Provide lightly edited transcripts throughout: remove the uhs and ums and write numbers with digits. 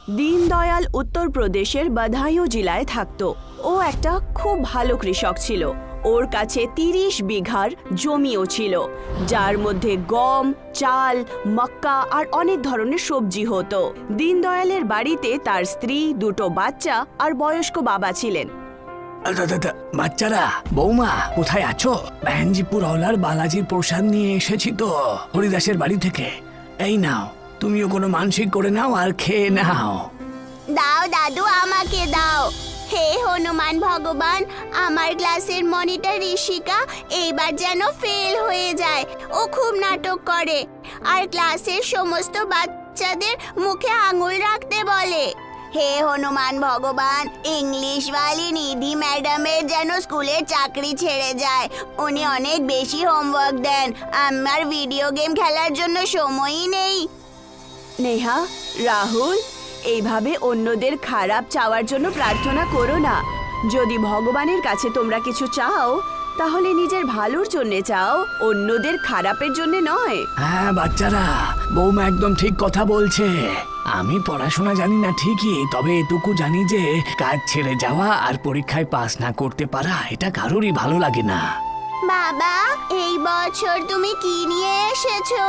দীনদয়াল উত্তরপ্রদেশের বদায়ু জেলায় থাকত। ও একটা খুব ভালো কৃষক ছিল। ওর কাছে 30 বিঘার জমিও ছিল, যার মধ্যে গম, চাল, মক্কা আর অনেক ধরনের সবজি হতো। দীনদয়ালের বাড়িতে তার স্ত্রী, 2টো বাচ্চা আর বয়স্ক বাবা ছিলেন। বাচ্চারা, বৌমা কোথায় আছো? বাহানজিপুর হলার বালাজির প্রসাদ নিয়ে এসেছি তো হরিদাসের বাড়ি থেকে। এই নাও, তুমিও কোনো মানসিক করে নাও আর খেয়ে নাও। দাও দাদু, আমাকে দাও। হে হনুমান ভগবান, আমার ক্লাসের মনিটর ঋষিকা এইবার যেন ফেল হয়ে যায়। ও খুব নাটক করে আর ক্লাসের সমস্ত বাচ্চাদের মুখে আঙুল রাখতে বলে। হে হনুমান ভগবান, ইংলিশওয়ালি নিধি ম্যাডামের যেন স্কুলের চাকরি ছেড়ে যায়। উনি অনেক বেশি হোমওয়ার্ক দেন। আমার ভিডিও গেম খেলার জন্য সময়ই নেই। নেহা, রাহুল, এইভাবে অন্যদের খারাপ চাওয়ার জন্য প্রার্থনা করো না। যদি ভগবানের কাছে তোমরা কিছু চাও, তাহলে নিজের ভালোর জন্য চাও, অন্যদের খারাপের জন্য নয়। হ্যাঁ বাচ্চারা, বৌমা একদম ঠিক কথা বলছে। আমি পড়াশোনা জানি না ঠিকই, তবে এটুকু জানি যে কাজ ছেড়ে যাওয়া আর পরীক্ষায় পাস না করতে পারা এটা কারোরই ভালো লাগে না। বাবা, এই বছর তুমি কি নিয়ে এসেছো?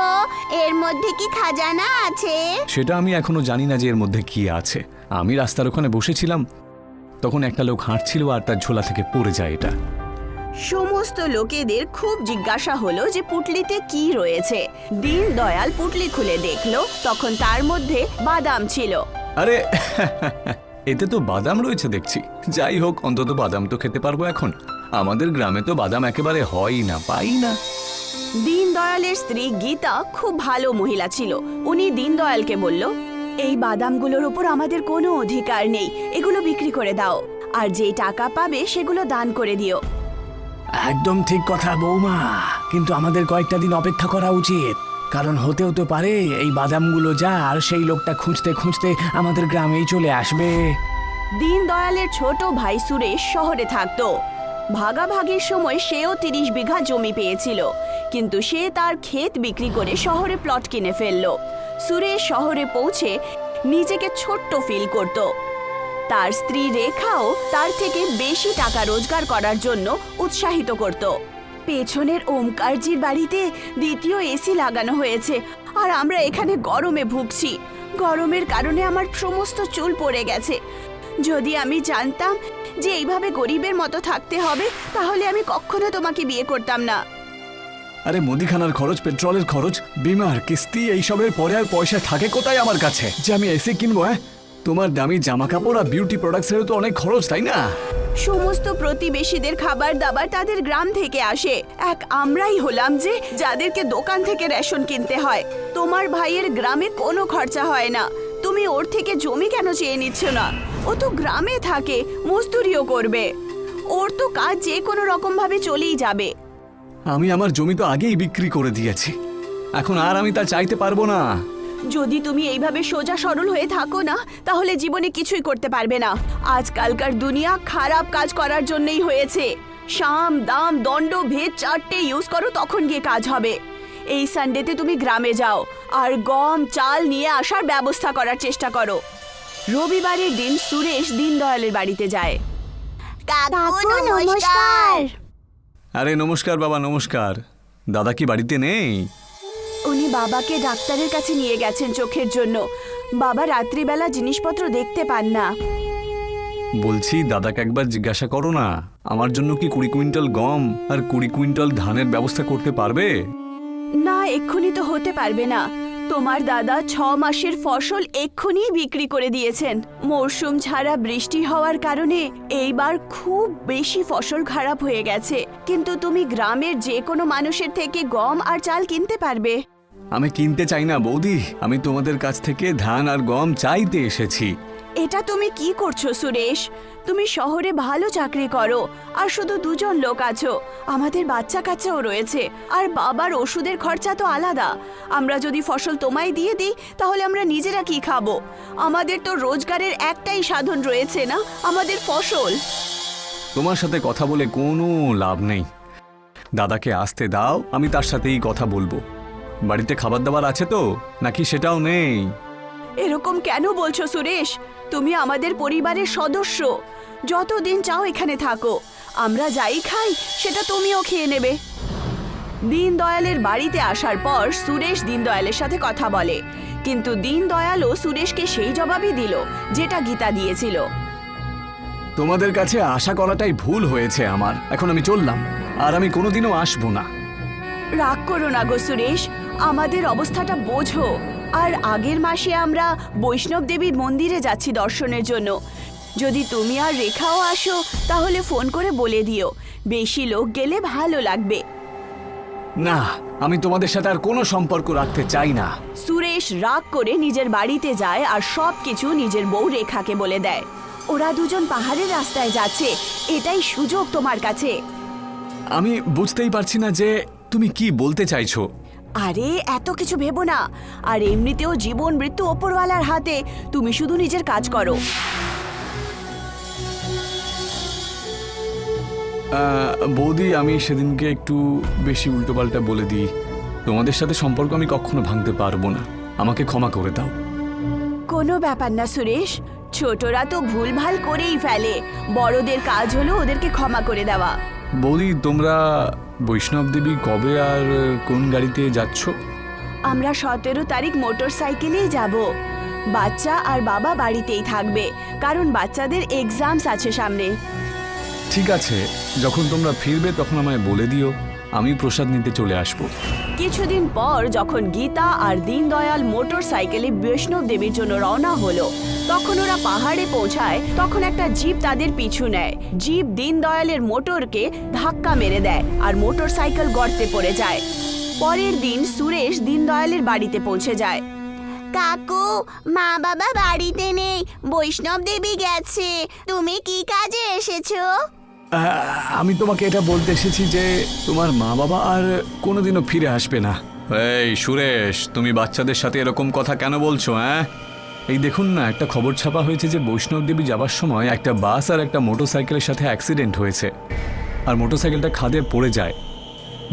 এর মধ্যে কি খাজানা আছে? সেটা আমি এখনো জানি না যে এর মধ্যে কি আছে। আমি রাস্তার ওখানে বসেছিলাম, তখন একটা লোক হাঁটছিল আর তার ঝোলা থেকে পড়ে যায় এটা। সমস্ত লোকেদের খুব জিজ্ঞাসা হলো যে পুটলিতে কি রয়েছে। দীনদয়াল পুটলি খুলে দেখলো, তখন তার মধ্যে বাদাম ছিল। আরে এতে তো বাদাম রয়েছে দেখছি। যাই হোক, অন্তত বাদাম তো খেতে পারবো এখন। আমাদের গ্রামে তো বাদাম একেবারে হয়ই না, পাই না। দীনদয়ালের স্ত্রী গীতা খুব ভালো মহিলা ছিল। উনি দীনদয়ালকে বলল, এই বাদামগুলোর উপর আমাদের কোনো অধিকার নেই, এগুলো বিক্রি করে দাও, আর যে টাকা পাবে সেগুলো দান করে দিও। একদম ঠিক কথা বৌমা, কিন্তু আমাদের কয়েকটা দিন অপেক্ষা করা উচিত, কারণ হতেও তো পারে এই বাদামগুলো যার সেই লোকটা খুঁজতে খুঁজতে আমাদের গ্রামেই চলে আসবে। দীনদয়ালের ছোট ভাই সুরেশ শহরে থাকতো। ভাগাভাগির সময় সেও 30 বিঘা জমি পেয়েছিল, কিন্তু সে তার ক্ষেত বিক্রি করে শহরে প্লট কিনে ফেলল। সুরেশ শহরে পৌঁছে নিজেকে ছোট্ট ফিল করত। তার স্ত্রী রেখাও তার থেকে বেশি টাকা রোজগার করার জন্য উৎসাহিত করত। পেছনের ওমকারজির বাড়িতে 2য় এসি লাগানো হয়েছে, আর আমরা এখানে গরমে ভুগছি। গরমের কারণে আমার সমস্ত চুল পড়ে গেছে। যদি আমি জানতাম যে এইভাবে গরিবের মতো থাকতে হবে, তাহলে আমি কখনো তোমাকে বিয়ে করতাম না। আরে মুদিখানার খরচ, পেট্রোলের খরচ, বিমার কিস্তি, এইসবের পরে আর পয়সা থাকে কোথায় আমার কাছে যে আমি এসি কিনবো? হ্যাঁ, তোমার দামি জামা কাপড় আর বিউটি প্রোডাক্টসেরও তো অনেক খরচ, তাই না? সমস্ত প্রতিবেশীদের খাবার দাবার তাদের গ্রাম থেকে আসে। আমরাই হলাম যে যাদেরকে দোকান থেকে রেশন কিনতে হয়। তোমার ভাইয়ের গ্রামে কোনো খরচা হয় না। তুমি ওর থেকে জমি কেন চেয়ে নিচ্ছ না? ও তো গ্রামে থাকে, মজদুরিও করবে। ওর তো কাজ যে কোনো রকম ভাবে চলেই যাবে। আমি আমার জমি তো আগেই বিক্রি করে দিয়েছি, এখন আর আমি তা চাইতে পারবো না। যদি তুমি এইভাবে সোজা সরল হয়ে থাকো না, তাহলে জীবনে কিছুই করতে পারবে না। আজকালকার দুনিয়া খারাপ কাজ করার জন্যই হয়েছে। সাম, দাম, দণ্ড, ভেদ 4টে ইউজ করো, তখন গিয়ে কাজ হবে। এই সানডেতে তুমি গ্রামে যাও আর গম, চাল নিয়ে আসার ব্যবস্থা করার চেষ্টা করো। রবিবারের দিন সুরেশ দীনদয়ালের বাড়িতে যায়। কাকু নমস্কার। আরে নমস্কার বাবা, নমস্কার। দাদা কি বাড়িতে নেই? উনি বাবাকে ডাক্তারের কাছে নিয়ে গেছেন চোখের জন্য। বাবা রাত্রিবেলা জিনিসপত্র দেখতে পান না। বলছি দাদাকে একবার জিজ্ঞাসা করো না, আমার জন্য কি 20 কুইন্টাল গম আর 20 কুইন্টাল ধানের ব্যবস্থা করতে পারবে? না, এক্ষুনি তো হতে পারবে না। তোমার দাদা 6 মাসের ফসল এক্ষুনি বিক্রি করে দিয়েছেন। মরশুম ছাড়া বৃষ্টি হওয়ার কারণে এইবার খুব বেশি ফসল খারাপ হয়ে গেছে। কিন্তু তুমি গ্রামের যে কোনো মানুষের থেকে গম আর চাল কিনতে পারবে। আমি কিনতে চাই না বৌদি, আমি তোমাদের কাছ থেকে ধান আর গম চাইতে এসেছি। এটা তুমি কি করছো সুরেশ? তুমি শহরে ভালো চাকরি করো আর শুধু 2জন লোক আছো। আমাদের বাচ্চা কাচ্চাও রয়েছে, আর বাবার ওষুধের খরচা তো আলাদা। আমরা যদি ফসল তোমায় দিয়ে দিই, তাহলে আমরা নিজেরা কি খাবো? আমাদের তো রোজগারের একটাই সাধন রয়েছে না, আমাদের ফসল। তোমার সাথে কথা বলে কোনো লাভ নেই। দাদাকে আসতে দাও, আমি তার সাথেই কথা বলবো। বাড়িতে খাবার দাবার আছে তো, নাকি সেটাও নেই? এরকম কেন বলছো সুরেশ? তুমি আমাদের পরিবারের সদস্য। যতদিন চাও এখানে থাকো, আমরা যাই খাই সেটা তুমিও খেয়ে নেবে। দীনদয়ালের বাড়িতে আসার পর সুরেশ দীনদয়ালের সাথে কথা বলে, কিন্তু দীনদয়ালও সুরেশকে সেই জবাবই দিল যেটা গীতা দিয়েছিল। তোমাদের কাছে আশা করাটাই ভুল হয়েছে আমার। এখন আমি চললাম, আর আমি কোনোদিনও আসবো না। রাগ করো না গো সুরেশ, আমাদের অবস্থাটা বোঝো। আর আগের মাসে আমরা বৈষ্ণব দেবীর মন্দিরে যাচ্ছি দর্শনের জন্য। যদি তুমি আর রেখাও আসো তাহলে ফোন করে বলে দিও, বেশি লোক গেলে ভালো লাগবে। না, আমি তোমাদের সাথে আর কোনো সম্পর্ক রাখতে চাই না। সুরেশ রাগ করে নিজের বাড়িতে যায় আর সবকিছু নিজের বউ রেখাকে বলে দেয়। ওরা দুজন পাহাড়ের রাস্তায় যাচ্ছে, এটাই সুযোগ তোমার কাছে। আমি বুঝতেই পারছি না যে তুমি কি বলতে চাইছো। আরে এত কিছু ভেবো না, আর এমনিতেও জীবন মৃত্যু ওপরওয়ালার হাতে, তুমি শুধু নিজের কাজ করো। বৌদি, আমি সেদিনকে একটু বেশি উল্টোপাল্টা বলে দিই। তোমাদের সাথে সম্পর্ক আমি কখনো ভাঙতে পারবো না, আমাকে ক্ষমা করে দাও। কোনো ব্যাপার না সুরেশ, ছোটরা তো ভুলভাল করেই ফেলে, বড়দের কাজ হলো ওদেরকে ক্ষমা করে দেওয়া। বৌদি, তোমরা বৈষ্ণব দেবী কবে আর কোন গাড়িতে যাচ্ছ? আমরা 17 তারিখ মোটর সাইকেলেই যাব। বাচ্চা আর বাবা বাড়িতেই থাকবে, কারণ বাচ্চাদের এক্সামস আছে সামনে। ঠিক আছে, যখন তোমরা ফিরবে তখন আমায় বলে দিও, আমি প্রসাদ নিতে চলে আসবো। কিছুদিন পর যখন গীতা আর দীনদয়াল মোটর সাইকেলে বৈষ্ণব দেবীর জন্য রওনা হলো, তখন ওরা পাহাড়ে পৌঁছায়। তখন একটা জিপ তাদের পিছু নেয়। জিপ দীনদয়ালের মোটরকে ধাক্কা মেরে দেয় আর মোটর সাইকেল গর্তে পড়ে যায়। পরের দিন সুরেশ দীনদয়ালের বাড়িতে পৌঁছে যায়। কাকু, মা বাবা বাড়িতে নেই, বৈষ্ণব দেবী গেছে। তুমি কি কাজে এসেছো? আমি তোমাকে এটা বলতে এসেছি যে তোমার মা বাবা আর কোনোদিনও ফিরে আসবে না। এই সুরেশ, তুমি বাচ্চাদের সাথে এরকম কথা কেন বলছো? এই দেখুন না, একটা খবর ছাপা হয়েছে যে বৈষ্ণব দেবী যাবার সময় একটা বাস আর একটা মোটরসাইকেলের সাথে অ্যাক্সিডেন্ট হয়েছে, আর মোটরসাইকেলটা খাদে পড়ে যায়।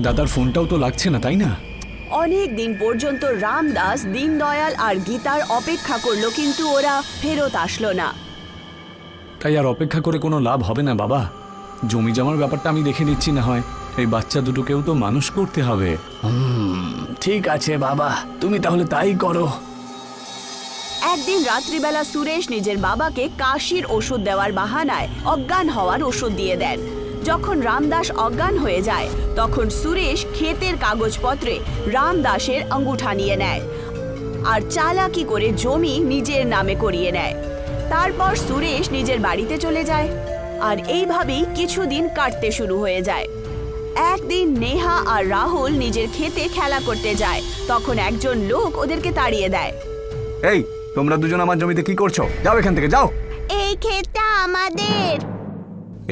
দাদার ফোনটাও তো লাগছে না, তাই না? অনেক দিন পর্যন্ত রামদাস দীনদয়াল আর গীতার অপেক্ষা করলো, কিন্তু ওরা ফেরত আসলো না। তাই আর অপেক্ষা করে কোনো লাভ হবে না বাবা। জমি জমার ব্যাপারটা আমি দেখে নিচ্ছি, না হয় এই বাচ্চা দুটোকেও তো মানুষ করতে হবে। ঠিক আছে বাবা, তুমি তাহলে তাই করো। একদিন রাত্রিবেলা সুরেশ নিজের বাবাকে কাশির ওষুধ দেওয়ার বাহানায় অজ্ঞান হওয়ার ওষুধ দিয়ে দেন। যখন রামদাস অজ্ঞান হয়ে যায়, তখন সুরেশ ক্ষেতের কাগজপত্রে রামদাসের আঙ্গুঠা নিয়ে নেয় আর চালাকি করে জমি নিজের নামে করিয়ে নেয়। তারপর সুরেশ নিজের বাড়িতে চলে যায়, আর এইভাবেই কিছুদিন কাটতে শুরু হয়ে যায়। একদিন নেহা আর রাহুল নিজের ক্ষেতে খেলা করতে যায়, তখন একজন লোক ওদেরকে তাড়িয়ে দেয়। এই, তোমরা দুজন আমার জমিতে কি করছো? যাও এখান থেকে, যাও। এই ক্ষেতটা আমাদের।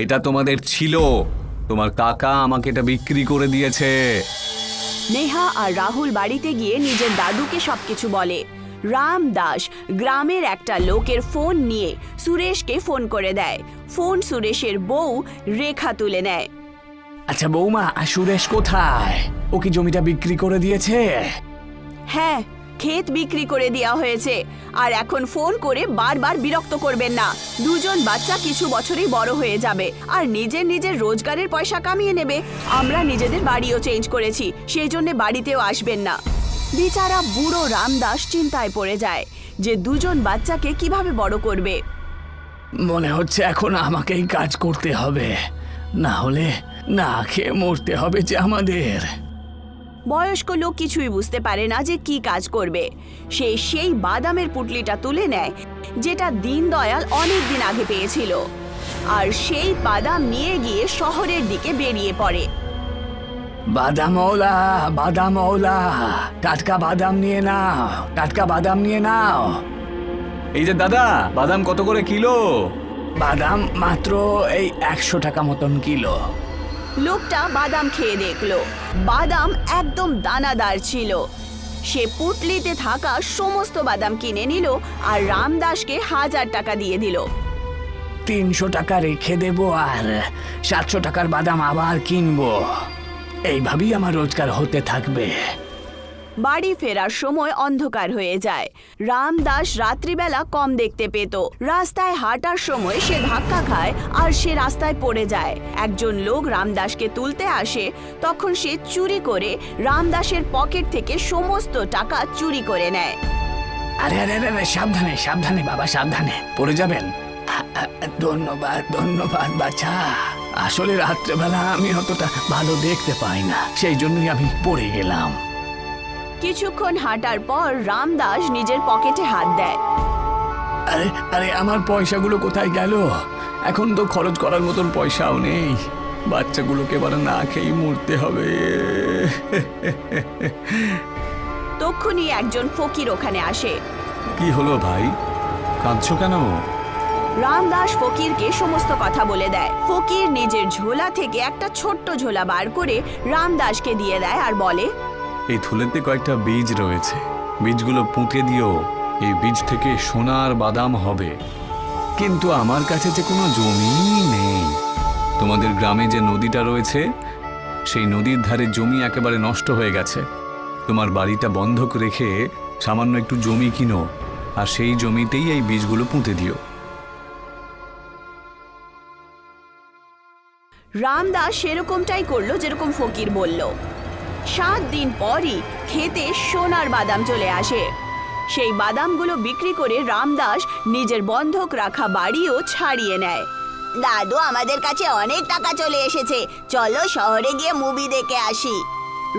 এটা তোমাদের ছিল, তোমার কাকা আমাকে এটা বিক্রি করে দিয়েছে। নেহা আর রাহুল বাড়িতে গিয়ে নিজের দাদুকে সবকিছু বলে। রামদাস গ্রামের একটা লোকের ফোন নিয়ে সুরেশকে ফোন করে দেয়। ফোন সুরেশের বউ রেখা তুলে নেয়। আচ্ছা বৌমা, সুরেশ কোথায়? ও কি জমিটা বিক্রি করে দিয়েছে? হ্যাঁ, ক্ষেত বিক্রি করে দেওয়া হয়েছে। আর এখন ফোন করে বারবার বিরক্ত করবেন না। দুজন বাচ্চা কিছু বছরেই বড় হয়ে যাবে আর নিজের নিজের রোজগারের পয়সা কামিয়ে নেবে। আমরা নিজেদের বাড়িও চেঞ্জ করেছি, সেই জন্য বাড়িতেও আসবেন না। বেচারা বুড়ো রামদাস চিন্তায় পড়ে যায় যে দুজন বাচ্চাকে কিভাবে বড় করবে। মনে হচ্ছে এখন আমাকেই কাজ করতে হবে, না হলে না খেয়ে মরতে হবে যে আমাদের। বয়স্ক লোক কিছুই বুঝতে পারে না যে কি কাজ করবে। সে সেই বাদামের পুটলিটা তুলে নেয় যেটা দীনদয়াল অনেক দিন আগে পেয়েছিল, আর সেই বাদাম নিয়ে গিয়ে শহরের দিকে বেরিয়ে পড়ে। বাদামওয়ালা, বাদামওয়ালা, টাটকা বাদাম নিয়ে নাও, টাটকা বাদাম নিয়ে নাও। এই যে দাদা, বাদাম কত করে কিলো? বাদাম মাত্র এই 100 টাকা মতন কিলো। লোকটা বাদাম খেয়ে দেখলো, বাদাম একদম দানাদার ছিল। সে পুটলিতে থাকা সমস্ত বাদাম কিনে নিল আর রামদাসকে 1000 টাকা দিয়ে দিল। 300 টাকা রেখে দেবো আর 700 টাকার বাদাম আবার কিনবো। এইভাবেই আমার রোজগার হতে থাকবে। বাড়ি ফেরার সময় অন্ধকার হয়ে যায়। রামদাস রাত্রিবেলা কম দেখতে পেত। রাস্তায় হাঁটার সময় সে ধাক্কা খায় আর সে রাস্তায় পড়ে যায়। একজন লোক রামদাসকে তুলতে আসে, তখন সে চুরি করে রামদাসের পকেট থেকে সমস্ত টাকা চুরি করে নেয়। আরে আরে আরে আরে, সাবধানে সাবধানে বাবা, সাবধানে, পড়ে যাবেন। ধন্যবাদ ধন্যবাদ বাচ্চা। আসলে রাত্রেবেলা আমি অতটা ভালো দেখতে পাই না, সেই জন্যই আমি পড়ে গেলাম। কিছুক্ষণ হাঁটার পর রামদাস নিজের পকেটে হাত দেয়। আরে আরে, আমার পয়সাগুলো কোথায় গেল? এখন তো খরচ করার মতন পয়সাও নেই। বাচ্চাগুলোকে এবার না খেয়েই মরতে হবে। তক্ষুনি একজন ফকির ওখানে আসে। কি হলো ভাই, কাঁদছো কেন? রামদাস ফকিরকে সমস্ত কথা বলে দেয়। ফকির নিজের ঝোলা থেকে একটা ছোট্ট ঝোলা বার করে রামদাসকে দিয়ে দেয় আর বলে, এই থলেতে কয়েকটা বীজ রয়েছে, বীজগুলো পুঁতে দিও। এই বীজ থেকে সোনার বাদাম হবে। কিন্তু আমার কাছে যে কোনো জমি নেই। তোমাদের গ্রামে যে নদীটা রয়েছে, সেই নদীর ধারে জমি একেবারে নষ্ট হয়ে গেছে। তোমার বাড়িটা বন্ধক রেখে সামান্য একটু জমি কিনো, আর সেই জমিতেই এই বীজগুলো পুঁতে দিও। রামদাস সেরকমটাই করলো যেরকম ফকির বলল। 7 দিন পরই খেতে সোনার বাদাম চলে আসে। সেই বাদামগুলো বিক্রি করে রামদাস নিজের বন্ধক রাখা বাড়িও ছাড়িয়ে নেয়। দাদু, আমাদের কাছে অনেক টাকা চলে এসেছে, চলো শহরে গিয়ে মুভি দেখে আসি।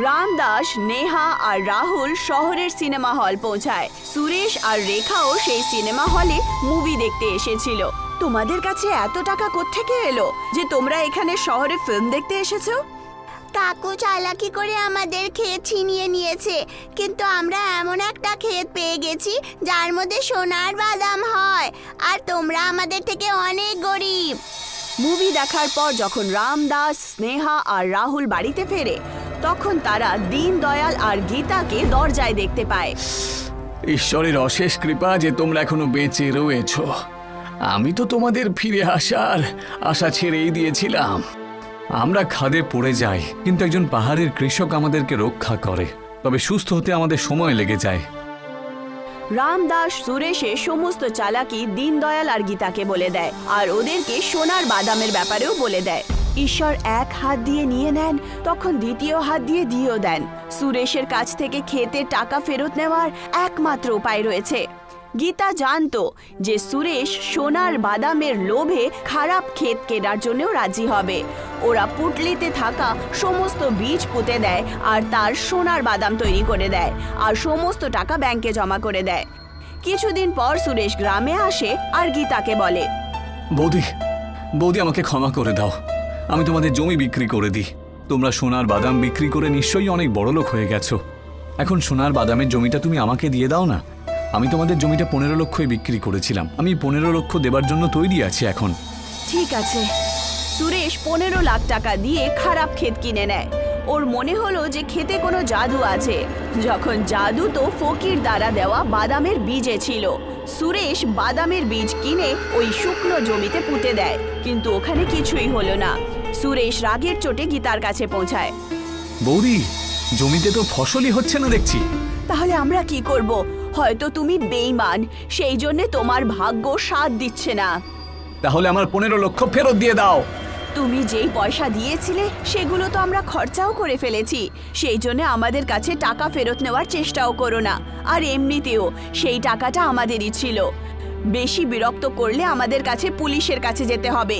রামদাস, নেহা আর রাহুল শহরের সিনেমা হল পৌঁছায়। সুরেশ আর রেখাও সেই সিনেমা হলে মুভি দেখতে এসেছিল। তোমাদের কাছে এত টাকা কোত্থেকে এলো যে তোমরা এখানে শহরে ফিল্ম দেখতে এসেছো? কাকু চালাকি করে আমাদের ক্ষেত ছিনিয়ে নিয়েছে, কিন্তু আমরা এমন একটা ক্ষেত পেয়ে গেছি যার মধ্যে সোনার বাদাম হয়, আর তোমরা আমাদের থেকে অনেক গরিব। মুভি দেখার পর যখন রামদাস, স্নেহা আর রাহুল বাড়িতে ফেরে, তখন তারা দীনদয়াল আর গীতাকে দরজায় দেখতে পায়। ঈশ্বরের অশেষ কৃপা যে তোমরা এখনো বেঁচে রয়েছো। আমি তো তোমাদের ফিরে আসার আশা ছেড়েই দিয়েছিলাম। আমরা খাদে পড়ে যাই, কিন্তু একজন পাহাড়ের কৃষক আমাদেরকে রক্ষা করে। তবে সুস্থ হতে আমাদের সময় লেগে যায়। রামদাস সুরেশের সমস্ত চালাকি দীনদয়াল আর গীতাকে বলে দেয়, আর ওদেরকে সোনার বাদামের ব্যাপারেও বলে দেয়। ঈশ্বর এক হাত দিয়ে নিয়ে নেন, তখন দ্বিতীয় হাত দিয়ে দিয়েও দেন। সুরেশের কাছ থেকে ক্ষেতের টাকা ফেরত নেওয়ার একমাত্র উপায় রয়েছে। গীতা জানতো যে সুরেশ সোনার বাদামের লোভে খারাপ ক্ষেত কেনার জন্যও রাজি হবে। ওরা পুটলিতে থাকা সমস্ত বীজ পুঁতে দেয় আর তার সোনার বাদাম তৈরি করে দেয়, আর সমস্ত টাকা ব্যাংকে জমা করে দেয়। কিছুদিন পর সুরেশ গ্রামে আসে আর গীতাকে বলে, বৌদি, বৌদি, আমাকে ক্ষমা করে দাও। আমি তোমাদের জমি বিক্রি করে দিই। তোমরা সোনার বাদাম বিক্রি করে নিশ্চয়ই অনেক বড়লোক হয়ে গেছো। এখন সোনার বাদামের জমিটা তুমি আমাকে দিয়ে দাও না। আমি তোমাদের জমিটা 15 লক্ষই বিক্রি করেছিলাম। আমি 15 লক্ষ দেবার জন্য তৈরি আছি এখন। ঠিক আছে। সুরেশ 15 লাখ টাকা দিয়ে খারাপ ক্ষেত কিনে নেয়। ওর মনে হলো যে ক্ষেতে কোনো জাদু আছে, যখন জাদু তো ফকির দ্বারা দেওয়া বাদামের বীজে ছিল। সুরেশ বাদামের বীজ কিনে ওই শুকনো জমিতে পুঁতে দেয়, কিন্তু ওখানে কিছুই হলো না। সুরেশ রাগের চোটে গীতার কাছে পৌঁছায়। বৌদি, জমিতে তো ফসলই হচ্ছে না দেখছি। তাহলে আমরা কি করব? হয়তো তুমি বেঈমান, সেই জন্য তোমার ভাগ্য সাথ দিচ্ছে না। তাহলে আমার 15 লক্ষ ফেরত দিয়ে দাও। তুমি যেই পয়সা দিয়েছিলে সেগুলো তো আমরা খরচাও করে ফেলেছি, সেই জন্য আমাদের কাছে টাকা ফেরত নেওয়ার চেষ্টাও করো না। আর এমনিতেও সেই টাকাটা আমাদেরই ছিল। বেশি বিরক্ত করলে আমাদের কাছে পুলিশের কাছে যেতে হবে,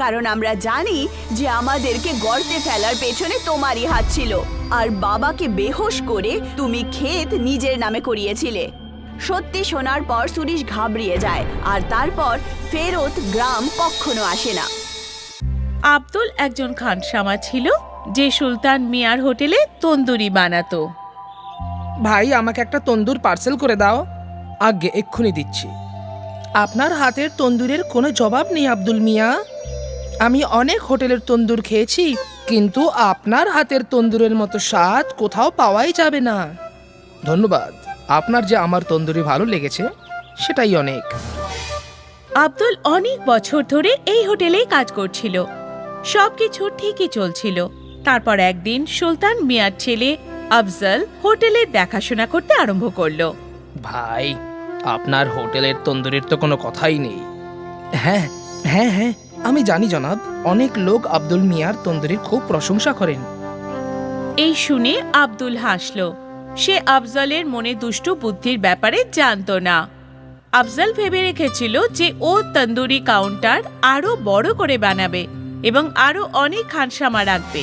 কারণ আমরা জানি যে আমাদেরকে গর্তে ফেলার পেছনে তোমারই হাত ছিল, আর বাবাকে বেহোশ করে তুমি ক্ষেত নিজের নামে করিয়েছিলে। সত্যি শোনার পর সুরেশ ঘাবড়িয়ে যায়, আর তারপর ফেরত গ্রাম কখনো আসে না। আব্দুল একজন খানসামা ছিল যে সুলতান মিয়ার হোটেলে তন্দুরি বানাতো। ভাই, আমাকে একটা তন্দুর পার্সেল করে দাও। আগে এক্ষুনি দিচ্ছি। আপনার হাতের তন্দুরের কোনো জবাব নেই আব্দুল মিয়া। আমি অনেক হোটেলের তন্দুর খেয়েছি, কিন্তু আপনার হাতের তন্দুরের মতো স্বাদ কোথাও পাওয়াই যাবে না। ধন্যবাদ, আপনার যে আমার তন্দুরি ভালো লেগেছে সেটাই অনেক। আব্দুল অনেক বছর ধরে এই হোটেলেই কাজ করছিল। সবকিছু ঠিকই চলছিল। তারপর একদিন সুলতান মিয়ার ছেলে আফজল হোটেলের দেখাশোনা করতে আরম্ভ করলো। ভাই, আপনার হোটেলের তন্দুরির তো কোনো কথাই নেই। হ্যাঁ হ্যাঁ হ্যাঁ, আমি জানি জনাব, অনেক লোক আব্দুল মিয়ার তন্দুরির খুব প্রশংসা করেন। এই শুনে আব্দুল হাসল। সে আফজলের মনে দুষ্টু বুদ্ধির ব্যাপারে জানতো না। আফজল ভেবে রেখেছিল যে ও তন্দুরি কাউন্টার আরো বড় করে বানাবে এবং আরো অনেক খানসামা রাখবে।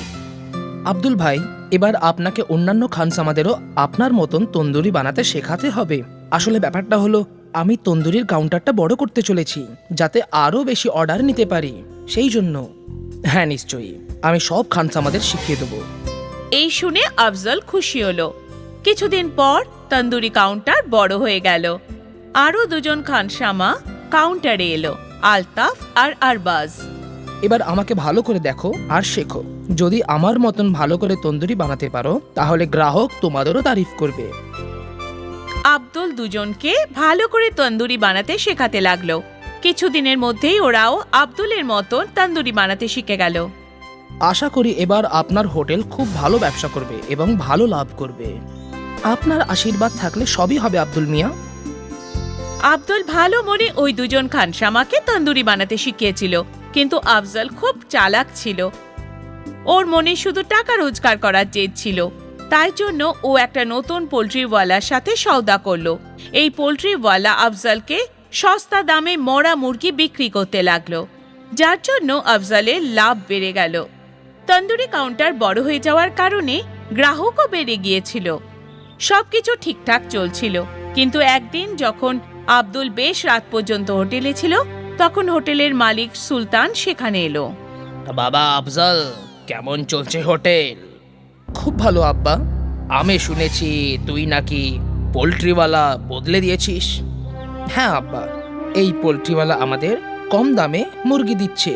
আব্দুল ভাই, এবার আপনাকে অন্যান্য খানসামাদেরও আপনার মতন তন্দুরি বানাতে শেখাতে হবে। আসলে ব্যাপারটা হলো, আমি তন্দুরির কাউন্টারটা বড় করতে চলেছি যাতে আরো বেশি অর্ডার নিতে পারি, সেই জন্য। হ্যাঁ নিশ্চয়ই, আমি সব খানসামাদের শিখিয়ে দেবো। এই শুনে আফজল খুশি হলো। কিছুদিন পর তন্দুরি কাউন্টার বড় হয়ে গেল। আরো দুজন খানসামা কাউন্টারে এলো, আলতাফ আর আরবাজ। এবার আমাকে ভালো করে দেখো আর শেখো। যদি আমার মতন ভালো করে তন্দুরি বানাতে পারো তাহলে গ্রাহক তোমাদেরও তারিফ করবে। আব্দুল দুজনকে ভালো করে তন্দুরি বানাতে শেখাতে লাগলো। কিছুদিনের মধ্যেই ওরাও আব্দুলের মতন তন্দুরি বানাতে শিখে গেল। আশা করি এবার আপনার হোটেল খুব ভালো ব্যবসা করবে এবং ভালো লাভ করবে। আপনার আশীর্বাদ থাকলে সবই হবে আব্দুল মিয়া। আব্দুল ভালো মনে ওই দুজন খানসামাকে তন্দুরি বানাতে শিখিয়েছিল, কিন্তু আফজল খুব চালাক ছিল। ওর মনে শুধু টাকা রোজগার করার জেদ ছিল। তাই জন্য ও একটা নতুন পোল্ট্রিওয়ালার সাথে সওদা করলো। এই পোল্ট্রিওয়ালা আফজলকে সস্তা দামে মরা মুরগি বিক্রি করতে লাগলো, যার জন্য আফজলের লাভ বেড়ে গেল। তন্দুরি কাউন্টার বড় হয়ে যাওয়ার কারণে গ্রাহকও বেড়ে গিয়েছিল। সবকিছু ঠিকঠাক চলছিল, কিন্তু একদিন যখন আব্দুল বেশ রাত পর্যন্ত হোটেলে ছিল, তখন হোটেলের মালিক সুলতান সেখানে এলো। বাবা আফজল, কেমন চলছে হোটেল? খুব ভালো আব্বা। আমি শুনেছি তুই নাকি পোল্ট্রিওয়ালা বদলে দিয়েছিস। হ্যাঁ আব্বা, এই পোল্ট্রিওয়ালা আমাদের কম দামে মুরগি দিচ্ছে।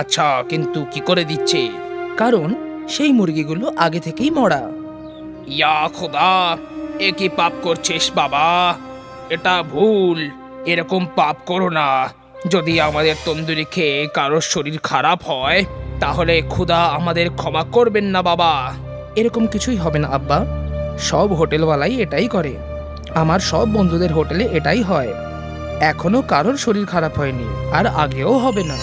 আচ্ছা, কিন্তু কি করে দিচ্ছে? কারণ সেই মুরগিগুলো আগে থেকেই মরা। ইয়া খোদা, এ কি পাপ করছিস বাবা? এটা ভুল, এরকম পাপ করো না। যদি আমাদের তন্দুরি খেয়ে কারোর শরীর খারাপ হয় তাহলে খোদা আমাদের ক্ষমা করবেন না বাবা। এরকম কিছুই হবে না আব্বা, সব হোটেলওয়ালাই এটাই করে। আমার সব বন্ধুদের হোটেলে এটাই হয়। এখনো কারোর শরীর খারাপ হয়নি, আর আগেও হবে না।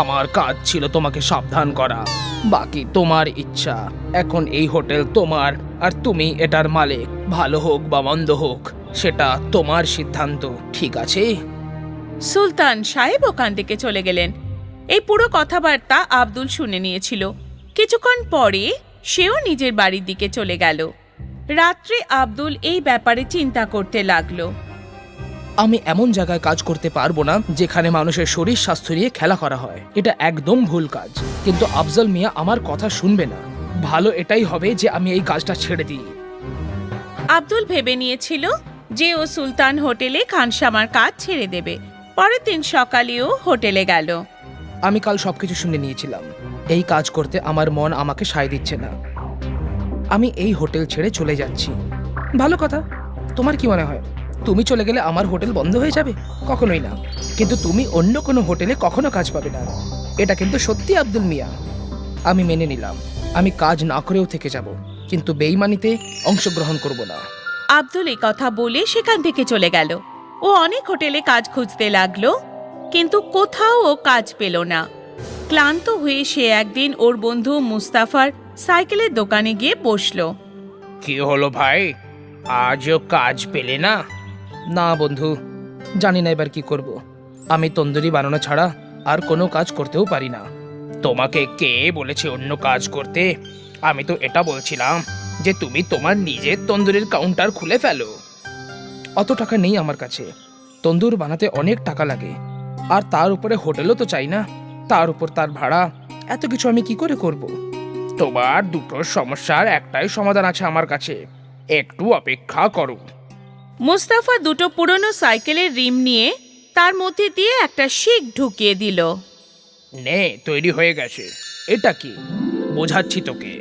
আমার কাজ ছিল তোমাকে সাবধান করা, বাকি তোমার ইচ্ছা। এখন এই হোটেল তোমার, আর তুমি এটার মালিক। ভালো হোক বা মন্দ হোক সেটা তোমার সিদ্ধান্ত, ঠিক আছে? সুলতান সাহেব ওখান থেকে চলে গেলেন। এই পুরো কথাবার্তা আব্দুল শুনে নিয়েছিল। কিছুক্ষণ পরে সেও নিজের বাড়ির দিকে চলে গেল। রাত্রে আব্দুল এই ব্যাপারে চিন্তা করতে লাগলো। আমি এমন জায়গায় কাজ করতে পারবো না যেখানে মানুষের শরীর স্বাস্থ্য নিয়ে খেলা করা হয়। এটা একদম ভুল কাজ। কিন্তু আফজল মিয়া আমার কথা শুনবে না। ভালো এটাই হবে যে আমি এই কাজটা ছেড়ে দিই। আব্দুল ভেবে নিয়েছিল যে ও সুলতান হোটেলে খানসামার কাজ ছেড়ে দেবে। পরের দিন সকালেও হোটেলে গেল। আমি কাল সবকিছু শুনে নিয়েছিলাম। এই কাজ করতে আমার মন আমাকে সায় দিচ্ছে না। আমি এই হোটেল ছেড়ে চলে যাচ্ছি। ভালো কথা। তোমার কি মনে হয়, তুমি চলে গেলে আমার হোটেল বন্ধ হয়ে যাবে? কখনোই না। কিন্তু তুমি অন্য কোনো হোটেলে কখনো কাজ পাবে না। এটা কিন্তু সত্যি আব্দুল মিয়া। আমি মেনে নিলাম, আমি কাজ না করেও থেকে যাব, কিন্তু বেইমানিতে অংশগ্রহণ করব না। আব্দুল এই কথা বলে সেখান থেকে চলে গেল। ও অনেক হোটেলে কাজ খুঁজতে লাগলো, কিন্তু কোথাও ও কাজ পেল না। ক্লান্ত হয়ে সে একদিন ওর বন্ধু মুস্তাফার সাইকেলের দোকানে গিয়ে বসলো। কি হলো ভাই, আজও কাজ পেলে না? না বন্ধু, জানি না এবার কি করব। আমি তন্দুরি বানানো ছাড়া আর কোনো কাজ করতেও পারি না। তোমাকে কে বলেছে অন্য কাজ করতে? আমি তো এটা বলছিলাম যে তুমি তোমার নিজের তন্দুরির কাউন্টার খুলে ফেলো। অত টাকা নেই আমার কাছে। তন্দুর বানাতে অনেক টাকা লাগে, আর তার উপরে হোটেলও তো চাই না। তার উপর তার ভাড়া, এত কিছু আমি কি করে করব? তোমার দুটো সমস্যার একটাই সমাধান আছে আমার কাছে, একটু অপেক্ষা করো। মুস্তাফা দুটো পুরনো সাইকেলের রিম নিয়ে তার মধ্যে দিয়ে একটা শিক ঢুকিয়ে দিল। নে, তৈরি হয়ে গেছে। এটা কি? বোঝাচ্ছি তোকে।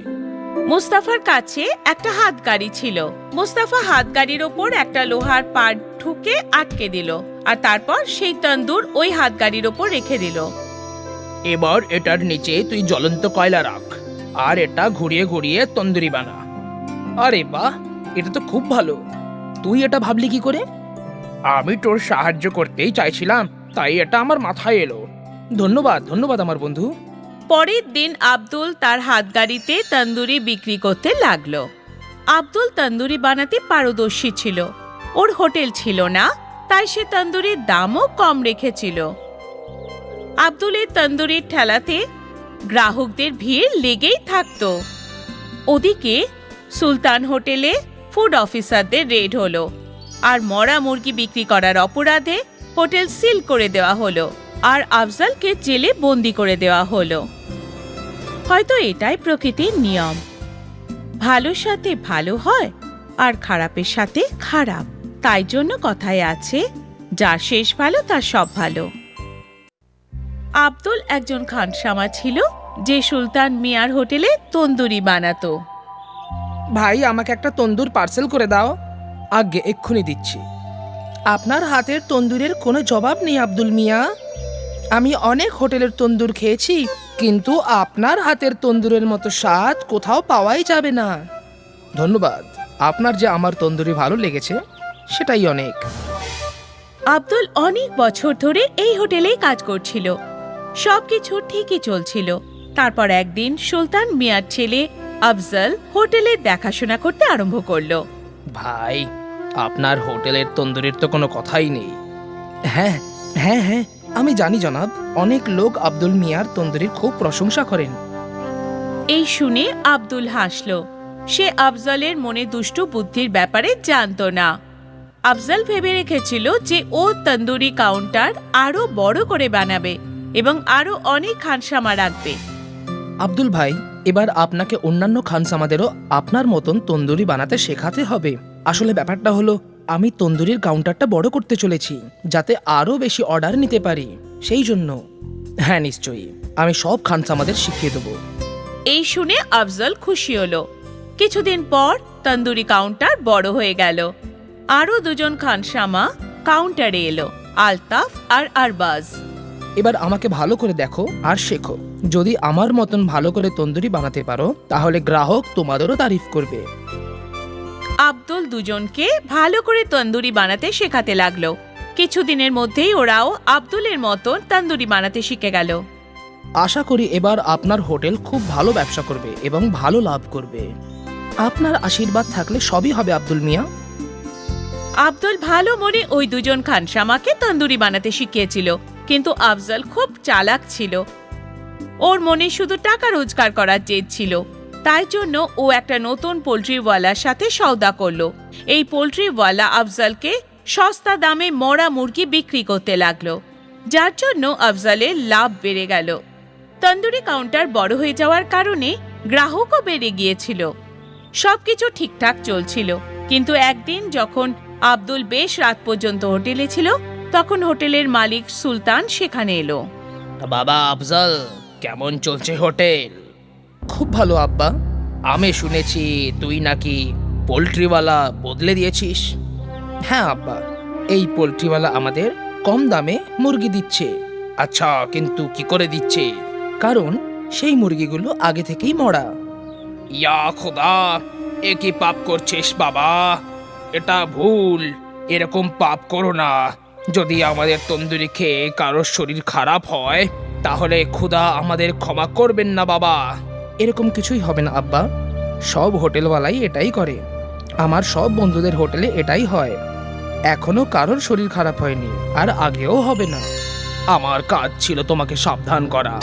মুস্তাফার কাছে একটা হাতগাড়ি ছিল। মুস্তাফা হাতগাড়ির ওপর একটা লোহার পাট ঠুকে আটকে দিল, আর তারপর সেই তন্দুর ওই হাতগাড়ির ওপর রেখে দিল। এবার এটার নিচে তুই জ্বলন্ত কয়লা রাখ, আর এটা ঘুরিয়ে ঘুরিয়ে তন্দুরি বানা। আরে বাহ, এটা তো খুব ভালো। তুই এটা ভাবলি কি করে? আমি তোর সাহায্য করতেই চাইছিলাম, তাই এটা আমার মাথায় এলো। ধন্যবাদ ধন্যবাদ আমার বন্ধু। পরের দিন আব্দুল তার হাতগাড়িতে তন্দুরি বিক্রি করতে লাগলো। আব্দুল তন্দুরি বানাতে পারদর্শী ছিল। ওর হোটেল ছিল না, তাই সে তন্দুরির দামও কম রেখেছিল। আব্দুলের তন্দুরির ঠেলাতে গ্রাহকদের ভিড় লেগেই থাকতো। ওদিকে সুলতান হোটেলে ফুড অফিসারদের রেড হলো, আর মরা মুরগি বিক্রি করার অপরাধে হোটেল সিল করে দেওয়া হলো, আর আফজালকে জেলে বন্দি করে দেওয়া হলো। হয়তো এটাই প্রকৃতির নিয়ম, ভালোর সাথে ভালো হয় আর খারাপের সাথে খারাপ। তাই জন্য কথায় আছে, যার শেষ ভালো তার সব ভালো। আব্দুল একজন খানসামা ছিল, যে সুলতান মিয়ার হোটেলে তন্দুরি বানাতো। ভাই, আমাকে একটা তন্দুর পার্সেল করে দাও। আগে এক্ষুনি দিচ্ছি। আপনার হাতের তন্দুরের কোনো জবাব নেই আব্দুল মিয়া। আমি অনেক হোটেলের তন্দুর খেয়েছি, কিন্তু আপনার হাতের তন্দুরের মতো স্বাদ কোথাও পাওয়াই যাবে না। ধন্যবাদ, আপনার যে আমার তন্দুরি ভালো লেগেছে সেটাই অনেক। আব্দুল অনেক বছর ধরে এই হোটেলেই কাজ করছিল। সবকিছু ঠিকই চলছিল। তারপর একদিন সুলতান মিয়ার ছেলে আফজল হোটেলে দেখাশোনা করতে আরম্ভ করলো। ভাই, আপনার হোটেলের তন্দুরির তো কোনো কথাই নেই। হ্যাঁ হ্যাঁ হ্যাঁ, আমি জানি জনাব। অনেক লোক আব্দুল মিয়ার তন্দুরির খুব প্রশংসা করেন। এই শুনে আব্দুল হাসল। সে আফজলের মনে দুষ্টু বুদ্ধির ব্যাপারে জানতো না। আফজল ভেবে রেখেছিল যে ও তন্দুরি কাউন্টার আরো বড় করে বানাবে এবং আরো অনেক খানসামা রাখবে। আব্দুল ভাই, এবার আপনাকে অন্যান্য খানসামাদেরও আপনার মতন তন্দুরি বানাতে শেখাতে হবে। আসলে ব্যাপারটা হলো, আমি তন্দুরির কাউন্টারটা বড় করতে চলেছি, যাতে আরো বেশি অর্ডার নিতে পারি। সেই জন্য। হ্যাঁ নিশ্চয়ই, আমি সব খানসামাদের শিখিয়ে দেবো। এই শুনে আফজল খুশি হলো। কিছুদিন পর তন্দুরি কাউন্টার বড় হয়ে গেল। আরো দুজন খানসামা কাউন্টারে এলো, আলতাফ আর আরবাজ। এবার আমাকে ভালো করে দেখো আর শেখো। যদি আমার মতন ভালো করে তন্দুরি বানাতে পারো, তাহলে গ্রাহক তোমাদেরও তারিফ করবে। আব্দুল দুজনকে ভালো করে তন্দুরি বানাতে শেখাতে লাগলো। কিছুদিনের মধ্যেই ওরাও আব্দুলের মতন তন্দুরি বানাতে শিখে গেল। আশা করি এবার আপনার হোটেল খুব ভালো ব্যবসা করবে এবং ভালো লাভ করবে। আপনার আশীর্বাদ থাকলে সবই হবে আব্দুল মিয়া। আব্দুল ভালো মনে ওই দুজন খানসামাকে তন্দুরি বানাতে শিখিয়েছিল, কিন্তু আফজল খুব চালাক ছিল। ওর মনে শুধু টাকা রোজগার করার জেদ ছিল। তাই জন্য ও একটা নতুন পোল্ট্রিওয়ালার সাথে সওদা করলো। এই পোল্ট্রিওয়ালা আফজলকে সস্তা দামে মরা মুরগি বিক্রি করতে লাগলো, যার জন্য আফজলের লাভ বেড়ে গেল। তন্দুরি কাউন্টার বড় হয়ে যাওয়ার কারণে গ্রাহকও বেড়ে গিয়েছিল। সবকিছু ঠিকঠাক চলছিল, কিন্তু একদিন যখন আব্দুল বেশ রাত পর্যন্ত হোটেলে ছিল, তখন হোটেলের মালিক সুলতান সেখানে এলো। বাবা আফজল, কেমন চলছে হোটেল? খুব ভালো আব্বা। আমি শুনেছি তুই নাকি পোল্ট্রিওয়ালা বদলে দিয়েছিস। হ্যাঁ আব্বা, এই পোল্ট্রিওয়ালা আমাদের কম দামে মুরগি দিচ্ছে। আচ্ছা, কিন্তু কি করে দিচ্ছে? কারণ সেই মুরগিগুলো আগে থেকেই মরা। ইয়া খোদা, এ কি পাপ করছিস বাবা? এটা ভুল। এরকম পাপ করো না। যদি আমাদের তন্দুরি খেয়ে কারোর শরীর খারাপ হয়, তাহলে খোদা আমাদের ক্ষমা করবেন না বাবা। এরকম কিছুই হবে না আব্বা। সব হোটেলওয়ালাই এটাই করে। আমার সব বন্ধুদের হোটেলে এটাই হয়। এখনো কারোর শরীর খারাপ হয়নি, আর আগেও হবে না। আমার কাজ ছিল তোমাকে সাবধান করা,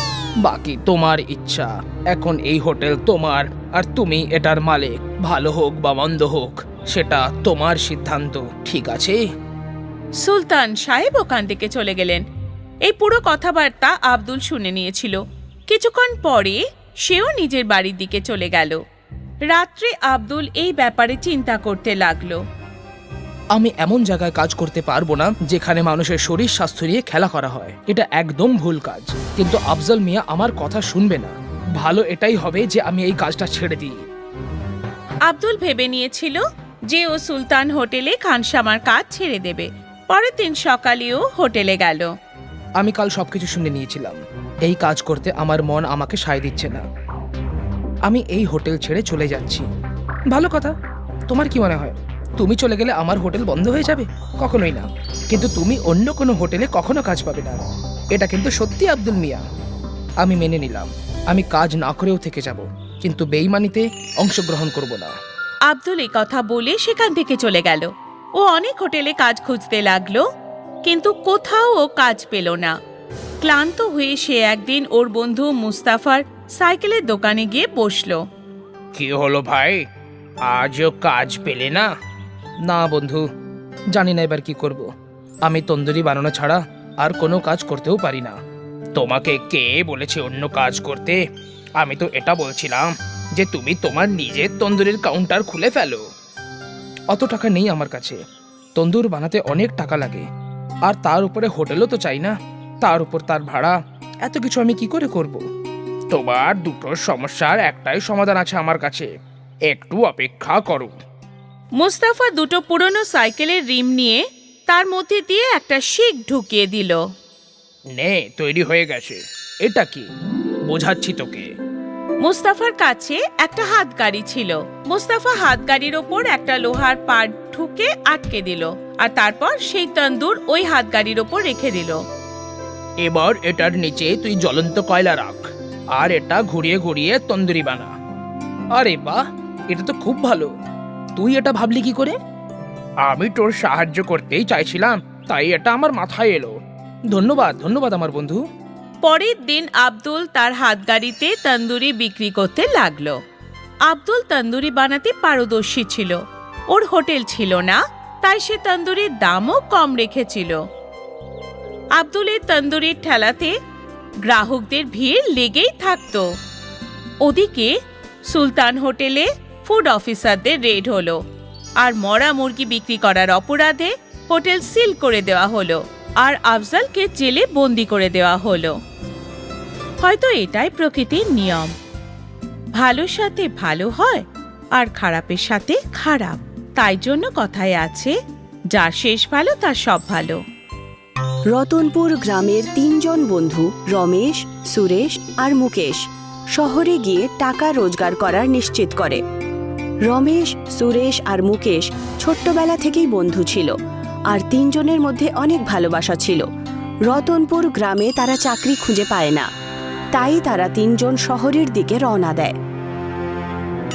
বাকি তোমার ইচ্ছা। এখন এই হোটেল তোমার, আর তুমি এটার মালিক। ভালো হোক বা মন্দ হোক, সেটা তোমার সিদ্ধান্ত, ঠিক আছে? সুলতান সাহেব ওখান থেকে চলে গেলেন। এই পুরো কথাবার্তা আব্দুল শুনে নিয়েছিল। কিছুক্ষণ পরে সেও নিজের বাড়ির দিকে চলে গেল। রাত্রে আব্দুল এই ব্যাপারে চিন্তা করতে লাগলো। আমি এমন জায়গায় কাজ করতে পারবো না যেখানে মানুষের শরীর স্বাস্থ্য নিয়ে খেলা করা হয়। এটা একদম ভুল কাজ। কিন্তু আফজল মিয়া আমার কথা শুনবে না। ভালো এটাই হবে যে আমি এই কাজটা ছেড়ে দিই। আব্দুল ভেবে নিয়েছিল যে ও সুলতান হোটেলে খানসামার কাজ ছেড়ে দেবে। পরের দিন সকালেও হোটেলে গেল। আমি কাল সবকিছু শুনে নিয়েছিলাম। এই কাজ করতে আমার মন আমাকে সায় দিচ্ছে না। আমি এই হোটেল ছেড়ে চলে যাচ্ছি। ভালো কথা। তোমার কি মনে হয় তুমি চলে গেলে আমার হোটেল বন্ধ হয়ে যাবে? কখনোই না। কিন্তু তুমি অন্য কোনো হোটেলে কখনো কাজ পাবে না। এটা কিন্তু সত্যি আব্দুল মিয়া। আমি মেনে নিলাম, আমি কাজ না করেও থেকে যাব, কিন্তু বেইমানিতে অংশগ্রহণ করব না। আব্দুল এই কথা বলে সেখান থেকে চলে গেল। ও অনেক হোটেলে কাজ খুঁজতে লাগলো, কিন্তু কোথাও ও কাজ পেল না। ক্লান্ত হয়ে সে একদিন ওর বন্ধু মুস্তাফার সাইকেলের দোকানে গিয়ে বসলো। কি হলো ভাই, আজও কাজ পেলে না? না বন্ধু, জানি না এবার কি করব। আমি তন্দুরি বানানো ছাড়া আর কোনো কাজ করতেও পারি না। তোমাকে কে বলেছে অন্য কাজ করতে? আমি তো এটা বলছিলাম যে তুমি তোমার নিজের তন্দুরির কাউন্টার খুলে ফেলো। অত টাকা নেই আমার কাছে, তন্দুর বানাতে অনেক টাকা লাগে, আর তার উপরে হোটেলও তো চাই না, তার উপর তার ভাড়া, এত কিছু আমি কি করে করব? তোমার দুটো সমস্যার একটাই সমাধান আছে আমার কাছে, একটু অপেক্ষা করো। মুস্তাফা দুটো পুরনো সাইকেলের রিম নিয়ে তার মধ্যে দিয়ে একটা শিক ঢুকিয়ে দিল। নে, তৈরি হয়ে গেছে। এটা কি, বোঝাচ্ছি তোকে। মুস্তাফার কাছে একটা হাতগাড়ি ছিল। মুস্তাফা হাতগাড়ির ওপর একটা লোহার পাট ঢুকে আটকে দিল, আর তারপর সেই তন্দুর ওই হাতগাড়ির ওপর রেখে দিল। এবার এটার নিচে তুই জ্বলন্ত কয়লা রাখ, আর এটা ঘুরিয়ে ঘুরিয়ে তন্দুরি বানা। আরে বাহ, এটা তো খুব ভালো। তুই এটা ভাবলি কি করে? আমি তোর সাহায্য করতেই চাইছিলাম, তাই এটা আমার মাথায় এলো। ধন্যবাদ ধন্যবাদ আমার বন্ধু। পরের দিন আব্দুল তার হাতগাড়িতে তন্দুরি বিক্রি করতে লাগলো। আব্দুল তন্দুরি বানাতে পারদর্শী ছিল। ওর হোটেল ছিল না, তাই সে তন্দুরির দামও কম রেখেছিল। আব্দুলের তন্দুরির ঠেলাতে গ্রাহকদের ভিড় লেগেই থাকতো। ওদিকে সুলতান হোটেলে ফুড অফিসারদের রেড হলো, আর মরা মুরগি বিক্রি করার অপরাধে হোটেল সিল করে দেওয়া হলো, আর আফজালকে জেলে বন্দি করে দেওয়া হলো। হয়তো এটাই প্রকৃতির নিয়ম, ভালোর সাথে ভালো হয় আর খারাপের সাথে খারাপ। তাই জন্য কথায় আছে, যার শেষ ভালো তার সব ভালো। রতনপুর গ্রামের 3 জন বন্ধু রমেশ, সুরেশ আর মুকেশ শহরে গিয়ে টাকা রোজগার করার নিশ্চিত করে। রমেশ, সুরেশ আর মুকেশ ছোট্টবেলা থেকেই বন্ধু ছিল, আর 3 জনের মধ্যে অনেক ভালোবাসা ছিল। রতনপুর গ্রামে তারা চাকরি খুঁজে পায় না, তাই তারা 3 জন শহরের দিকে রওনা দেয়।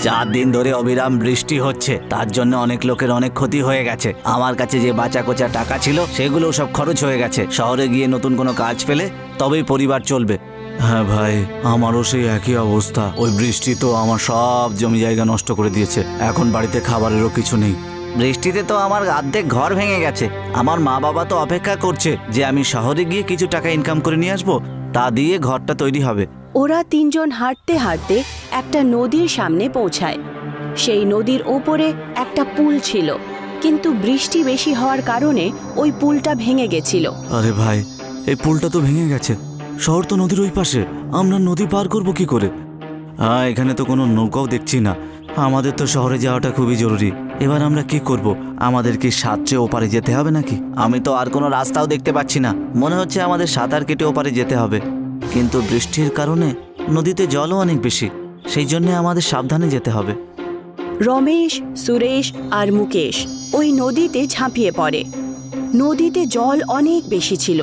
4 দিন ধরে অবিরাম বৃষ্টি হচ্ছে, তার জন্য অনেক লোকের অনেক ক্ষতি হয়ে গেছে। আমার কাছে যে বাঁচা কোচা টাকা ছিল সেগুলো সব খরচ হয়ে গেছে। শহরে গিয়ে নতুন কোনো কাজ পেলে তবেই পরিবার চলবে। হ্যাঁ ভাই, আমারও সেই একই অবস্থা। ওই বৃষ্টি তো আমার সব জমি জায়গা নষ্ট করে দিয়েছে। এখন বাড়িতে খাবারেরও কিছু নেই। বৃষ্টিতে তো আমার অর্ধেক ঘর ভেঙে গেছে। আমার মা বাবা তো অপেক্ষা করছে যে আমি শহরে গিয়ে কিছু টাকা ইনকাম করে নিয়ে আসবো, তা দিয়ে ঘরটা তৈরি হবে। ওরা 3 জন হাঁটতে হাঁটতে একটা নদীর সামনে পৌঁছায়। সেই নদীর ওপরে একটা পুল ছিল, কিন্তু বৃষ্টি বেশি হওয়ার কারণে ওই পুলটা ভেঙে গেছিল। আরে ভাই, এই পুলটা তো ভেঙে গেছে। শহর তো নদীর ওই পাশে, আমরা নদী পার করব কি করে? হ্যাঁ, এখানে তো কোনো নৌকাও দেখছি না। আমাদের তো শহরে যাওয়াটা খুবই জরুরি। এবার আমরা কি করব? আমাদের কি সাঁতরে ওপারে যেতে হবে নাকি? আমি তো আর কোনো রাস্তাও দেখতে পাচ্ছি না। মনে হচ্ছে আমাদের সাঁতার কেটে ওপারে যেতে হবে, কিন্তু বৃষ্টির কারণে নদীতে জলও অনেক বেশি, সেই জন্য আমাদের সাবধানে যেতে হবে। রমেশ, সুরেশ আর মুকেশ ওই নদীতে ঝাঁপিয়ে পড়ে। নদীতে জল অনেক বেশি ছিল,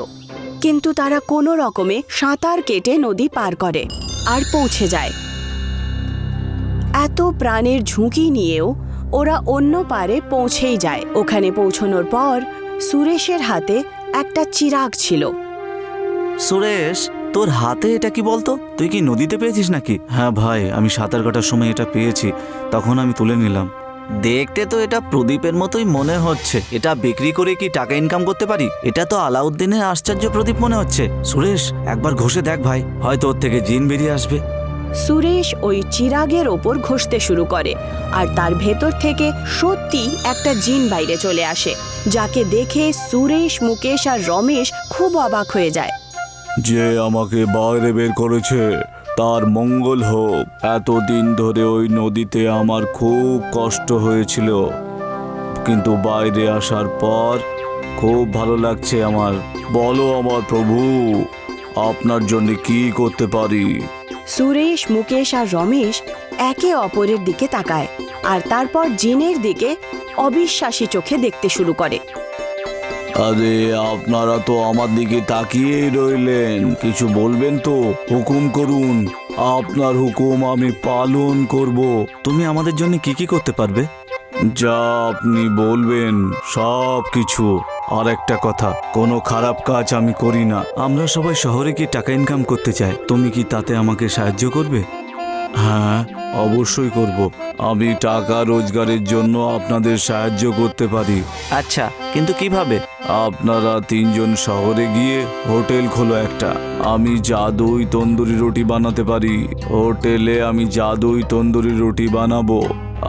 কিন্তু তারা কোনো রকমে সাঁতার কেটে নদী পার করে আর পৌঁছে যায়। এত প্রাণের ঝুঁকি নিয়েও ওরা অন্য পারে পৌঁছেই যায়। ওখানে পৌঁছানোর পর সুরেশের হাতে একটা চিরাগ ছিল। সুরেশ, তোর হাতে এটা কি বলতো? তুই কি নদীতে পেয়েছিস নাকি? হ্যাঁ ভাই, আমি সাঁতার কাটার সময় এটা পেয়েছি, তখন আমি তুলে নিলাম। দেখতে তো এটা প্রদীপের মতোই মনে হচ্ছে। এটা বিক্রি করে কি টাকা ইনকাম করতে পারি? এটা তো আলাউদ্দিনের আশ্চর্য প্রদীপ মনে হচ্ছে। সুরেশ, একবার ঘষে দেখ ভাই, হয়তো ওর থেকে জিন বেরিয়ে আসবে। সুরেশ ওই চিরাগের ওপর ঘষতে শুরু করে, আর তার ভেতর থেকে সত্যি একটা জিন বাইরে চলে আসে, যাকে দেখে সুরেশ, মুকেশ আর রমেশ খুব অবাক হয়ে যায়। যে আমাকে বাইরে বের করেছে তার মঙ্গল হোক। এতদিন ধরে ওই নদীতে আমার খুব কষ্ট হয়েছিল, কিন্তু বাইরে আসার পর খুব ভালো লাগছে আমার। বলো আমার প্রভু, আপনার জন্য কি করতে পারি? সুরেশ, মুকেশ আর রমেশ একে অপরের দিকে তাকায়। আর তারপর জিনের দিকে অবিশ্বাসী চোখে দেখতে শুরু করে। আরে আপনারা তো আমার দিকে তাকিয়েই রইলেন, কিছু বলবেন তো? হুকুম করুন, আপনার হুকুম আমি পালন করব। তুমি আমাদের জন্য কি কি করতে পারবে? যা আপনি বলবেন সব কিছু। আর একটা কথা, কোনো খারাপ কাজ আমি করি না। আমরা সবাই শহরে কি টাকা ইনকাম করতে চাই, তুমি কি তাতে আমাকে সাহায্য করবে? হ্যাঁ, অবশ্যই করব। আমি টাকা রোজগারের জন্য আপনাদের সাহায্য করতে পারি। আচ্ছা, কিন্তু কিভাবে? আপনারা 3 জন শহরে গিয়ে হোটেল খোলো একটা। আমি জাদুই তন্দুরি রুটি বানাতে পারি। হোটেলে আমি জাদুই তন্দুরি রুটি বানাবো,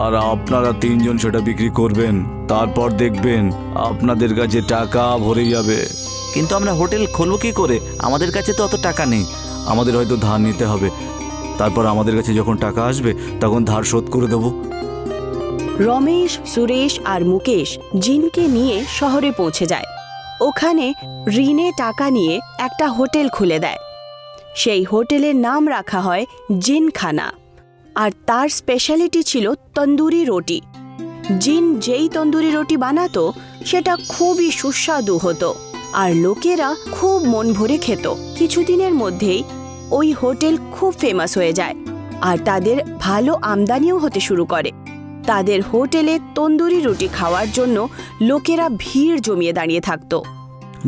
আর আপনারা 3 জন সেটা বিক্রি করবেন। তারপর দেখবেন আপনাদের কাছে টাকা ভরে যাবে। কিন্তু আমরা হোটেল খুলবো কি করে? আমাদের কাছে তো অত টাকা নেই। আমাদের হয়তো ধার নিতে হবে, তারপর আমাদের কাছে যখন টাকা আসবে তখন ধার শোধ করে দেব। রমেশ, সুরেশ আর মুকেশ জিনকে নিয়ে শহরে পৌঁছে যায়। ওখানে ঋণে টাকা নিয়ে একটা হোটেল খুলে দেয়। সেই হোটেলের নাম রাখা হয় জিনখানা, আর তার স্পেশালিটি ছিল তন্দুরি রুটি। জিন যেই তন্দুরি রুটি বানাতো সেটা খুবই সুস্বাদু হতো, আর লোকেরা খুব মন ভরে খেত। কিছুদিনের মধ্যেই ওই হোটেল খুব ফেমাস হয়ে যায়, আর তাদের ভালো আমদানিও হতে শুরু করে। তাদের হোটেলে তন্দুরি রুটি খাওয়ার জন্য লোকেরা ভিড় জমিয়ে দাঁড়িয়ে থাকতো।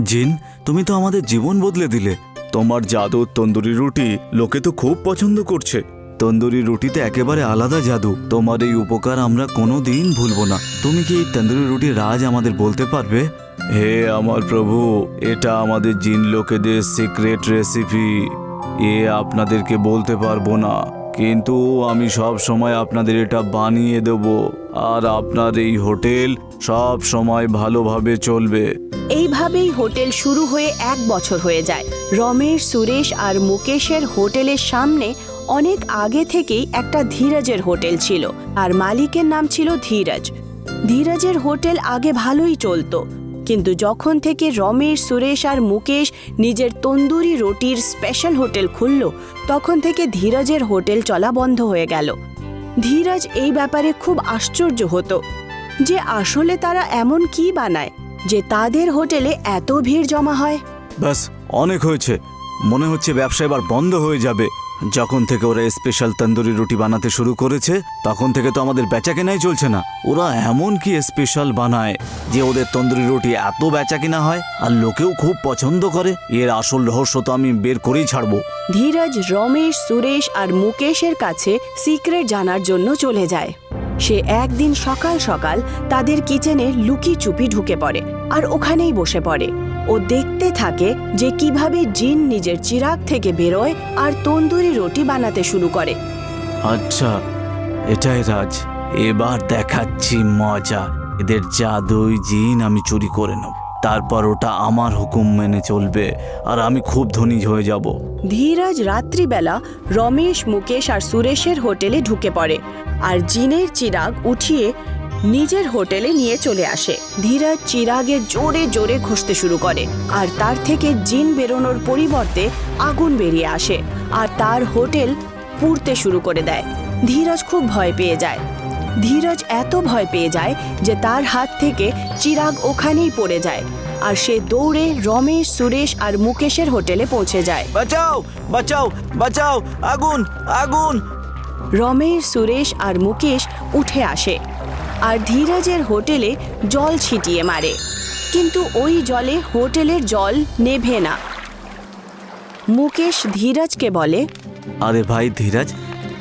জিন, তুমি তো আমাদের জীবন বদলে দিলে। তোমার জাদুর তন্দুরি রুটি লোকে তো খুব পছন্দ করছে। তন্দুরি রুটিতে একেবারে আলাদা জাদু। তোমার এই উপকার আমরা কোনো দিন ভুলবো না। তুমি কি এই তন্দুরি রুটির রাজ আমাদের বলতে পারবে? হে আমার প্রভু, এটা আমাদের জিন লোকেদের সিক্রেট রেসিপি। আপনাদেরকে বলতে পারবো না, কিন্তু আমি সব সময় আপনাদের এটা বানিয়ে দেব, আর আপনার এই হোটেল সব সময় ভালোভাবে চলবে। এইভাবেই হোটেল শুরু হয়ে 1 বছর হয়ে যায়। রমেশ, সুরেশ আর মুকেশের হোটেলের সামনে অনেক আগে থেকেই একটা ধীরজের হোটেল ছিল, আর মালিকের নাম ছিল ধীরজ। ধীরজের হোটেল আগে ভালোই চলতো, কিন্তু যখন থেকে রমেশ, সুরেশ আর মুকেশ নিজের তন্দুরি রুটির স্পেশাল হোটেল খুলল, তখন থেকে ধীরজের হোটেল চলা বন্ধ হয়ে গেল। ধীরজ এই ব্যাপারে খুব আশ্চর্য হতো যে আসলে তারা এমন কি বানায় যে তাদের হোটেলে এত ভিড় জমা হয়। ব্যাস, অনেক হয়েছে। মনে হচ্ছে ব্যবসা এবার বন্ধ হয়ে যাবে। যখন থেকে ওরা স্পেশাল তন্দুরি রুটি বানাতে শুরু করেছে তখন থেকে তো আমাদের বেচাকেনাই চলছে না। ওরা এমন কি স্পেশাল বানায় যে ওদের তন্দুরি রুটি এত বেচাকেনা হয়, আর লোকেও খুব পছন্দ করে? এর আসল রহস্য তো আমি বের করেই ছাড়বো। ধীরজ রমেশ, সুরেশ আর মুকেশের কাছে সিক্রেট জানার জন্য চলে যায়। সে একদিন সকাল সকাল তাদের কিচেনে লুকি চুপি ঢুকে পড়ে আর ওখানেই বসে পড়ে। ও দেখতে থাকে যে কিভাবে জিন নিজের চিরাগ থেকে বেরোয় আর তন্দুরি রুটি বানাতে শুরু করে। আচ্ছা, এটাই রাজ। এবার দেখাচ্ছি মজা। এদের জাদুই জিন আমি চুরি করে নেব, তারপর ওটা আমার হুকুম মেনে চলবে, আর আমি খুব ধনী হয়ে যাব। ধীরজ রাত্রিবেলা রমেশ, মুকেশ আর সুরেশের হোটেলে ঢুকে পড়ে আর জিনের চিরাগ উঠিয়ে নিজের হোটেলে নিয়ে চলে আসে। ধীরজ চিরাগে জোরে জোরে ঘষতে শুরু করে, আর তার থেকে জিন বেরোনোর পরিবর্তে আগুন বেরিয়ে আসে আর তার হোটেল পুড়তে শুরু করে দেয়। ধীরজ খুব ভয় পেয়ে যায়। ধীরজ এত ভয় পেয়ে যায় যে তার হাত থেকে চিরাগ ওখানেই পড়ে যায়, আর সে দৌড়ে রমেশ, সুরেশ আর মুকেশের হোটেলে পৌঁছে যায়। বাঁচাও, বাঁচাও, বাঁচাও! আগুন, আগুন! রমেশ, সুরেশ আর মুকেশ উঠে আসে আর ধীরজের হোটেলে জল ছিটিয়ে মারে, কিন্তু ওই জলে হোটেলের জল নেভে না। মুকেশ ধীরজকে বলে, আরে ভাই ধীরজ,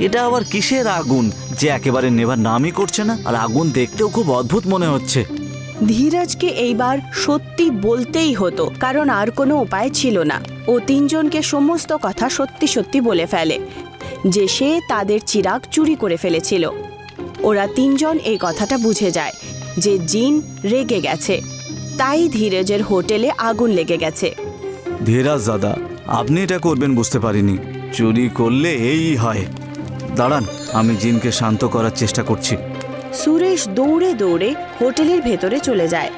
এটা আবার কিসের আগুন যে একেবারে নেবার নামই করছে না? আর আগুন দেখতেও খুব অদ্ভুত মনে হচ্ছে। ধীরজকে এইবার সত্যি বলতেই হতো, কারণ আর কোনো উপায় ছিল না। ও 3 জনকে সমস্ত কথা সত্যি সত্যি বলে ফেলে যে সে তাদের চিরাগ চুরি করে ফেলেছিল। ওরা 3 জন এই কথাটা বুঝে যায় যে জিন রেগে গেছে, তাই ধীরজের হোটেলে আগুন লেগে গেছে। ধীরাজ দাদা, আপনি এটা করবেন বুঝতে পারিনি। চুরি করলে এই হয়। দাঁড়ান, আমি জিনকে শান্ত করার চেষ্টা করছি। সুরেশ দৌড়ে দৌড়ে হোটেলের ভেতরে চলে যায়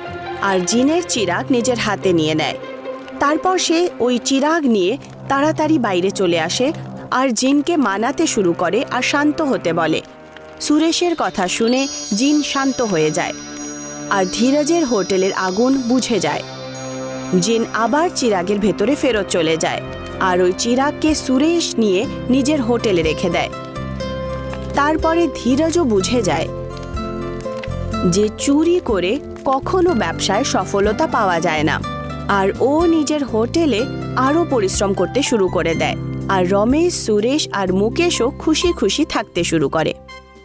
আর জিনের চিরাগ নিজের হাতে নিয়ে নেয়। তারপর সে ওই চিরাগ নিয়ে তাড়াতাড়ি বাইরে চলে আসে আর জিনকে মানাতে শুরু করে আর শান্ত হতে বলে। সুরেশের কথা শুনে জিন শান্ত হয়ে যায় আর ধীরজের হোটেলের আগুন বুঝে যায়। জিন আবার চিরাগের ভেতরে ফেরত চলে যায় আর ওই চিরাগকে সুরেশ নিয়ে নিজের হোটেলে রেখে দেয়। তারপরে ধীরজও বুঝে যায় যে চুরি করে কখনো ব্যবসায় সফলতা পাওয়া যায় না, আর ও নিজের হোটেলে আরও পরিশ্রম করতে শুরু করে দেয়। আর রমেশ, সুরেশ আর মুকেশও খুশি খুশি থাকতে শুরু করে।